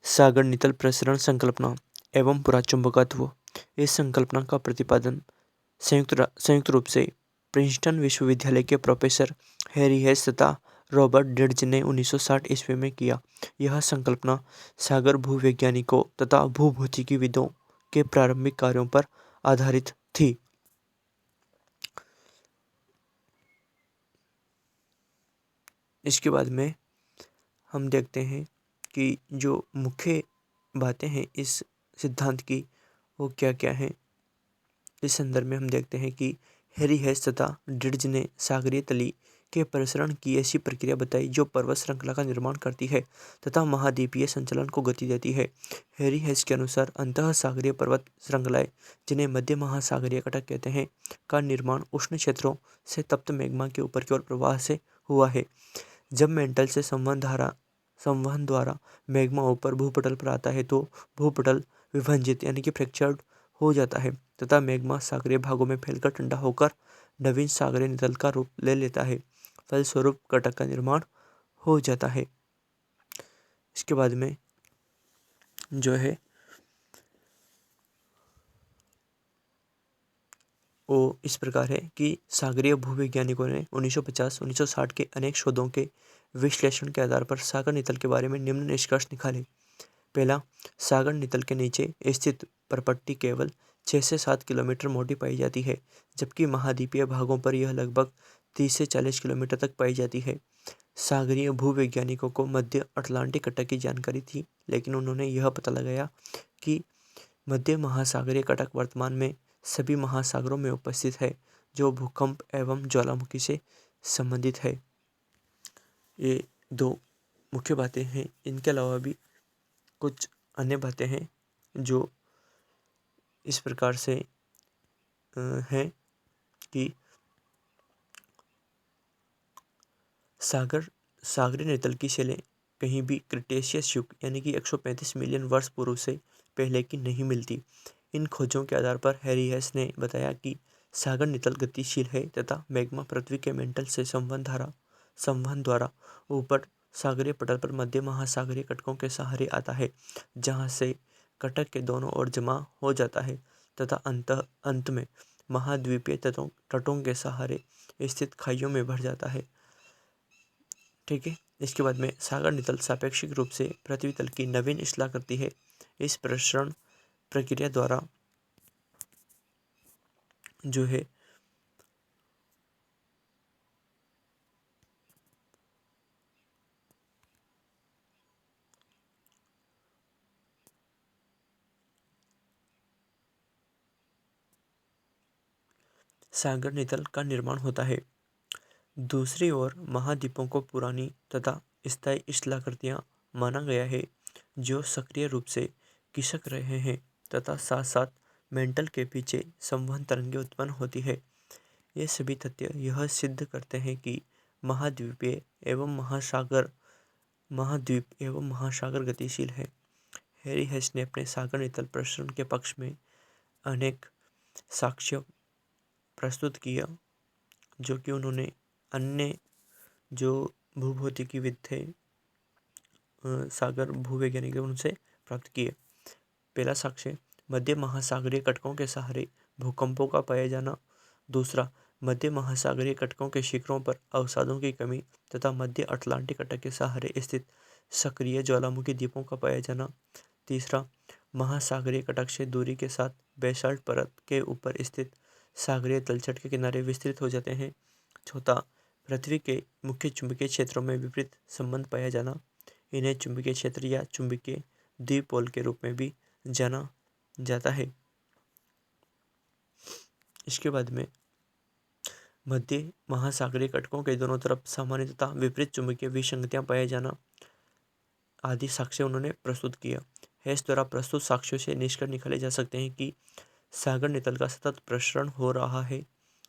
सागर नितल प्रसरण संकल्पना एवं पुराचुंबकत्व। इस संकल्पना का प्रतिपादन संयुक्त रूप से प्रिंसटन विश्वविद्यालय के प्रोफेसर हैरी हेस तथा रॉबर्ट डिड्ज ने 1960 ईस्वी में किया। यह संकल्पना सागर भूवैज्ञानिकों तथा भूभौतिकीविदों के प्रारंभिक कार्यों पर आधारित थी। इसके बाद में हम देखते हैं कि जो मुख्य बातें हैं इस सिद्धांत की वो क्या क्या हैं। इस संदर्भ में हम देखते हैं कि हैरी हेस तथा डिड्ज ने सागरीय तली के प्रसरण की ऐसी प्रक्रिया बताई जो पर्वत श्रृंखला का निर्माण करती है तथा महाद्वीपीय संचलन को गति देती है। हैरी हेस के अनुसार अंतः सागरीय पर्वत श्रृंखलाएं, जिन्हें मध्य महासागरीय कटक कहते हैं, का निर्माण उष्ण क्षेत्रों से तप्त मैग्मा के ऊपर की ओर प्रवाह से हुआ है। जब मेंटल से संवहन द्वारा मैग्मा ऊपर भूपटल पर आता है तो भूपटल विभंजित यानी कि फ्रैक्चर्ड हो जाता है तथा मैग्मा सागरीय भागों में फैलकर ठंडा होकर नवीन सागरीय नितल का रूप ले लेता है। फलस्वरूप कटक का निर्माण हो जाता है। इसके बाद में जो है वो इस प्रकार है कि सागरीय भूवैज्ञानिकों ने 1950-1960 के अनेक शोधों के विश्लेषण के आधार पर सागर नितल के बारे में निम्न निष्कर्ष निकाले। पहला, सागर नितल के नीचे स्थित परपट्टी केवल 6 से 7 किलोमीटर मोटी पाई जाती है, जबकि महाद्वीपीय भागों पर यह लगभग 30 से 40 किलोमीटर तक पाई जाती है। सागरीय भूवैज्ञानिकों को मध्य अटलांटिक कटक की जानकारी थी, लेकिन उन्होंने यह पता लगाया कि मध्य महासागरीय कटक वर्तमान में सभी महासागरों में उपस्थित है, जो भूकंप एवं ज्वालामुखी से संबंधित है। ये दो मुख्य बातें हैं। इनके अलावा भी कुछ अन्य बातें हैं जो इस प्रकार से हैं कि सागरीय नितल की शैलें कहीं भी क्रिटेशियस युग यानी कि 135 मिलियन वर्ष पूर्व से पहले की नहीं मिलती। इन खोजों के आधार पर हैरी हेस ने बताया कि सागर नितल गतिशील है तथा मैग्मा पृथ्वी के मेंटल से संवहन द्वारा ऊपर सागरीय पटल पर मध्य महासागरीय कटकों के सहारे आता है, जहां से कटक के दोनों ओर जमा हो जाता है तथा अंत में महाद्वीपीय तटों के सहारे स्थित खाइयों में भर जाता है। ठीक है। इसके बाद में सागर नितल सापेक्षिक रूप से पृथ्वी तल की नवीन इस्लाह करती है। इस प्रसरण प्रक्रिया द्वारा जो है सागर नितल का निर्माण होता है। दूसरी ओर महाद्वीपों को पुरानी तथा स्थायी इस्लाकृतियां माना गया है, जो सक्रिय रूप से खिसक रहे हैं तथा साथ साथ मेंटल के पीछे संवहन तरंगें उत्पन्न होती है। ये सभी तथ्य यह सिद्ध करते हैं कि महाद्वीप एवं महासागर गतिशील है। हैरी हेस ने अपने सागर नितल प्रसरण के पक्ष में अनेक साक्ष्य प्रस्तुत किया, जो कि उन्होंने अन्य जो भूभौतिकीविद थे, सागर भूवैज्ञानिक उनसे प्राप्त किए। पहला साक्ष्य, मध्य महासागरीय कटकों के सहारे भूकंपों का पाया जाना। दूसरा, मध्य महासागरीय कटकों के शिखरों पर अवसादों की कमी तथा मध्य अटलांटिक कटक के सहारे स्थित सक्रिय ज्वालामुखी द्वीपों का पाया जाना। तीसरा, महासागरीय कटक से दूरी के साथ बेसाल्ट परत के ऊपर स्थित सागरीय तलछट के किनारे विस्तृत हो जाते हैं। चौथा, पृथ्वी के मुख्य चुंबकीय क्षेत्रों में विपरीत संबंध पाया जाना। इन्हें चुंबकीय क्षेत्र या चुंबकीय द्विपोल के रूप में भी जाना जाता है। इसके बाद में मध्य महासागरीय कटकों के दोनों तरफ सामान्य तथा विपरीत चुंबकीय विसंगतियां पाए जाना आदि साक्ष्य उन्होंने प्रस्तुत किया। हेस द्वारा प्रस्तुत साक्ष्यों से निष्कर्ष निकाले जा सकते हैं कि सागर नितल का सतत प्रसरण हो रहा है।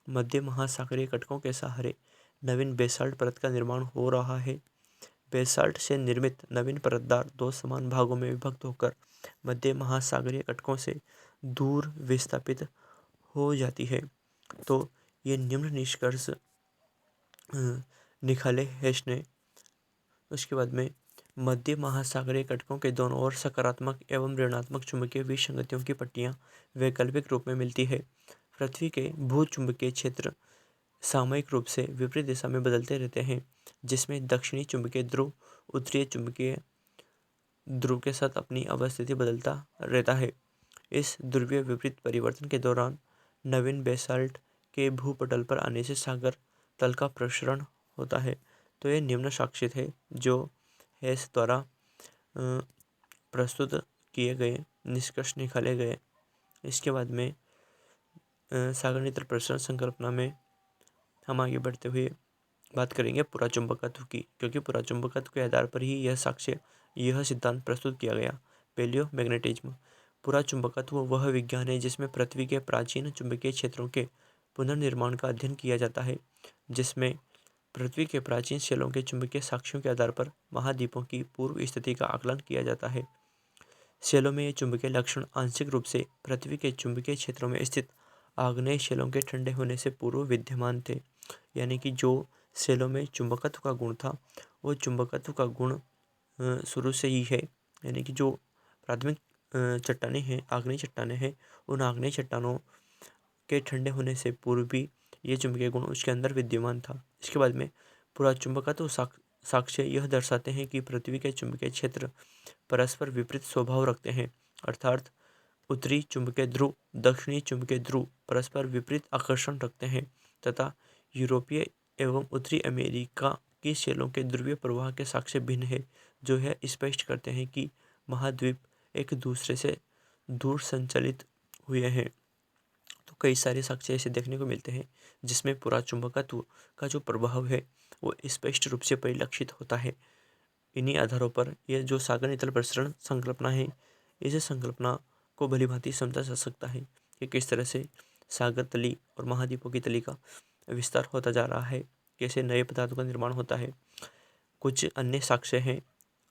मध्य महासागरीय कटकों के सहारे नवीन बेसाल्ट परत का निर्माण हो रहा है। बेसाल्ट से निर्मित नवीन परतदार दो समान भागों में विभक्त होकर मध्य महासागरीय कटकों से दूर विस्थापित हो जाती है। तो ये निम्न निष्कर्ष निकाले हेस ने। उसके बाद में मध्य महासागरीय कटकों के दोनों ओर सकारात्मक एवं ऋणात्मक चुंबकीय विसंगतियों की पट्टियां वैकल्पिक रूप में मिलती है। पृथ्वी के भूचुंबकीय क्षेत्र सामयिक रूप से विपरीत दिशा में बदलते रहते हैं, जिसमें दक्षिणी चुंबकीय ध्रुव उत्तरीय चुंबकीय ध्रुव के साथ अपनी अवस्थिति बदलता रहता है। इस ध्रुवीय विपरीत परिवर्तन के दौरान नवीन बेसाल्ट के भूपटल पर आने से सागर तल का प्रसरण होता है। तो ये निम्न साक्ष्य थे जो हेस द्वारा प्रस्तुत किए गए निष्कर्ष निकाले गए। इसके बाद में सागर नितल प्रसरण संकल्पना में हम आगे बढ़ते हुए बात करेंगे पुराचुंबकत्व की, क्योंकि पुराचुंबकत्व के आधार पर ही यह सिद्धांत प्रस्तुत किया गया। पैलियोमैग्नेटिज्म। पुराचुंबकत्व वह विज्ञान है जिसमें पृथ्वी के प्राचीन चुंबकीय क्षेत्रों के पुनर्निर्माण का अध्ययन किया जाता है, जिसमें पृथ्वी के प्राचीन शैलों के चुंबकीय साक्ष्यों के आधार पर महाद्वीपों की पूर्व स्थिति का आकलन किया जाता है। शैलों में ये चुंबकीय लक्षण आंशिक रूप से पृथ्वी के चुंबकीय क्षेत्रों में स्थित आग्नेय शैलों के ठंडे होने से पूर्व विद्यमान थे। यानी कि जो शैलों में चुंबकत्व का गुण था, वो चुंबकत्व का गुण शुरू से ही है। यानी कि जो प्राथमिक चट्टानें हैं, आग्नेय चट्टानें हैं, उन आग्नेय चट्टानों के ठंडे होने से पूर्व भी ये चुंबकीय गुण उसके अंदर विद्यमान था। इसके बाद में पुराचुंबकत्व साक्ष्य यह दर्शाते हैं कि पृथ्वी के चुंबकीय क्षेत्र परस्पर विपरीत स्वभाव रखते हैं, अर्थात उत्तरी चुंबकीय ध्रुव दक्षिणी चुंबकीय ध्रुव परस्पर विपरीत आकर्षण रखते हैं तथा यूरोपीय एवं उत्तरी अमेरिका की शैलों के ध्रुवीय प्रवाह के साक्ष्य भिन्न है, जो यह स्पष्ट करते हैं कि महाद्वीप एक दूसरे से दूर संचालित हुए हैं। तो कई सारे साक्ष्य ऐसे देखने को मिलते हैं जिसमें पुराचुंबकत्व का जो प्रभाव है वो स्पष्ट रूप से परिलक्षित होता है। इन्हीं आधारों पर यह जो सागर नितल प्रसरण संकल्पना है, इस संकल्पना को भलीभांति समझा जा सकता है कि किस तरह से सागर तली और महाद्वीपों की तली का विस्तार होता जा रहा है, कैसे नए पदार्थों का निर्माण होता है। कुछ अन्य साक्ष्य हैं,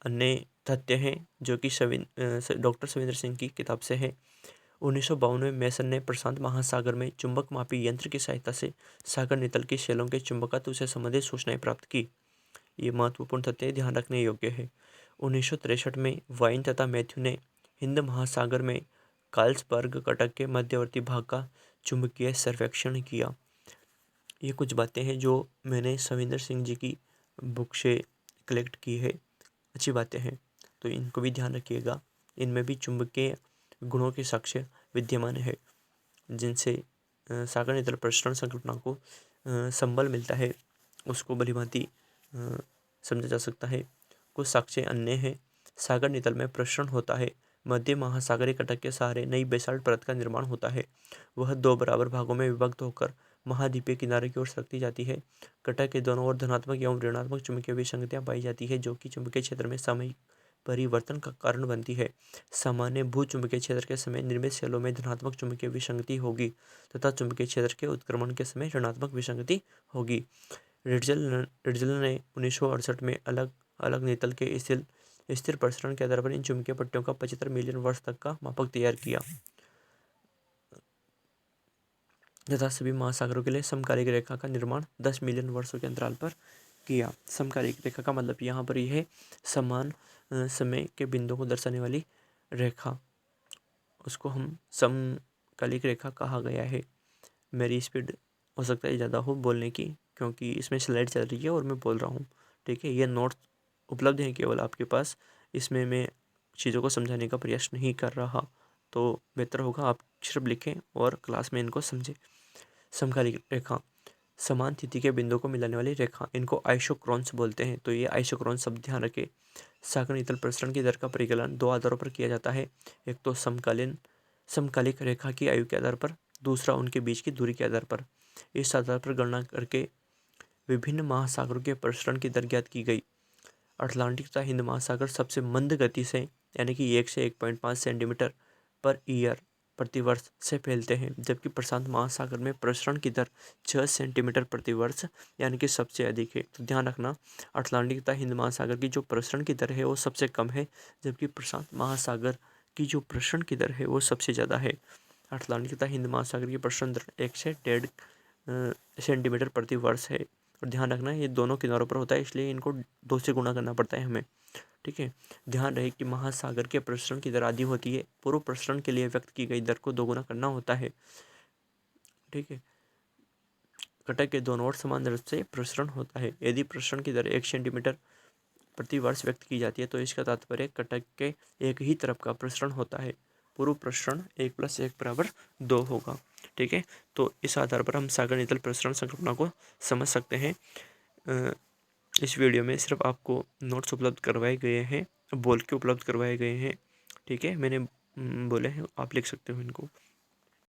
अन्य तथ्य हैं जो कि डॉक्टर सविंदर सिंह की किताब से है। 1952 में मेसन ने प्रशांत महासागर में चुंबक मापी यंत्र की सहायता से सागर नितल की शैलों के चुंबकत्व से संबंधित सूचनाएं प्राप्त की। ये महत्वपूर्ण तथ्य ध्यान रखने योग्य है। 1963 में वाइन तथा मैथ्यू ने हिंद महासागर में कार्लसबर्ग कटक के मध्यवर्ती भाग का चुंबकीय सर्वेक्षण किया। ये कुछ बातें हैं जो मैंने सविंदर सिंह जी की बुक से कलेक्ट की है, अच्छी बातें हैं, तो इनको भी ध्यान रखिएगा। इनमें भी चुंबकीय गुणों के साक्ष्य विद्यमान है जिनसे सागर नितल प्रसरण संकल्पना को संबल मिलता है, उसको भलीभांति समझा जा सकता है। कुछ साक्ष्य अन्य हैं। सागर नितल में प्रसरण होता है, मध्य महासागरीय कटक के सहारे नई बेसाल्ट परत का निर्माण होता है। वह दो बराबर भागों में विभक्त होकर महाद्वीपीय किनारे की ओर सरकती जाती है। कटक के दोनों ओर धनात्मक एवं ऋणात्मक चुंबकीय विसंगतियां पाई जाती है, जो कि चुंबकीय क्षेत्र में सामयिक परिवर्तन का कारण बनती है। सामान्य भूचुंबकीय क्षेत्र के समय निर्मित शैलों में धनात्मक चुंबकीय विसंगति होगी तथा चुंबकीय क्षेत्र के उत्क्रमण के समय ऋणात्मक विसंगति होगी। रिट्जल ने 1968 में अलग अलग नितल के स्थिर प्रसरण के आधार पर इन चुंबकीय पट्टियों का 75 मिलियन वर्ष तक का मापक तैयार किया तथा सभी महासागरों के लिए समकालिक रेखा का निर्माण 10 मिलियन वर्षों के अंतराल पर किया। समकालिक रेखा का मतलब यहाँ पर यह है समान समय के बिंदुओं को दर्शाने वाली रेखा, उसको हम समकालिक रेखा कहा गया है। मेरी स्पीड हो सकता है ज़्यादा हो बोलने की, क्योंकि इसमें स्लाइड चल रही है और मैं बोल रहा हूँ, ठीक है। ये नोट्स उपलब्ध हैं केवल आपके पास, इसमें मैं चीज़ों को समझाने का प्रयास नहीं कर रहा, तो बेहतर होगा आप सिर्फ लिखें और क्लास में इनको समझें। समकालिक रेखा समान तिथि के बिंदु को मिलाने वाली रेखा, इनको आइसोक्रोन्स बोलते हैं। तो ये आइसोक्रोन्स शब्द ध्यान रखें। सागर नितल प्रसरण की दर का परिकलन दो आधारों पर किया जाता है, एक तो समकालिक रेखा की आयु के आधार पर, दूसरा उनके बीच की दूरी के आधार पर। इस आधार पर गणना करके विभिन्न महासागरों के प्रसरण की दर ज्ञात की गई। अटलांटिक तथा हिंद महासागर सबसे मंद गति से यानी कि 1 से 1.5 सेंटीमीटर पर ईयर प्रतिवर्ष से फैलते हैं, जबकि प्रशांत महासागर में प्रसरण की दर 6 सेंटीमीटर प्रतिवर्ष यानी कि सबसे अधिक है। तो ध्यान रखना, अटलांटिक तथा हिंद महासागर की जो प्रसरण की दर है वो सबसे कम है, जबकि प्रशांत महासागर की जो प्रसरण की दर है वो सबसे ज़्यादा है। अटलांटिक तथा हिंद महासागर की प्रसरण दर 1 से 1.5 सेंटीमीटर प्रति वर्ष है। और ध्यान रखना ये दोनों किनारों पर होता है, इसलिए इनको 2 से गुणा करना पड़ता है हमें। ठीक है। ध्यान रहे कि महासागर के प्रसरण की दर आधी होती है। पूर्व प्रसरण के लिए व्यक्त की गई दर को दोगुना करना होता है। ठीक है। कटक के दोनों ओर समान दर से प्रसरण होता है। यदि प्रसरण की दर 1 सेंटीमीटर प्रति वर्ष व्यक्त की जाती है तो इसका तात्पर्य कटक के एक ही तरफ का प्रसरण होता है। पूर्व प्रसरण 1 + 1 = 2 होगा। ठीक है। तो इस आधार पर हम सागर नीतल प्रसरण संकल्पना को समझ सकते हैं। इस वीडियो में सिर्फ आपको नोट्स उपलब्ध करवाए गए हैं, बोल के उपलब्ध करवाए गए हैं। ठीक है। मैंने बोले हैं, आप लिख सकते हो इनको।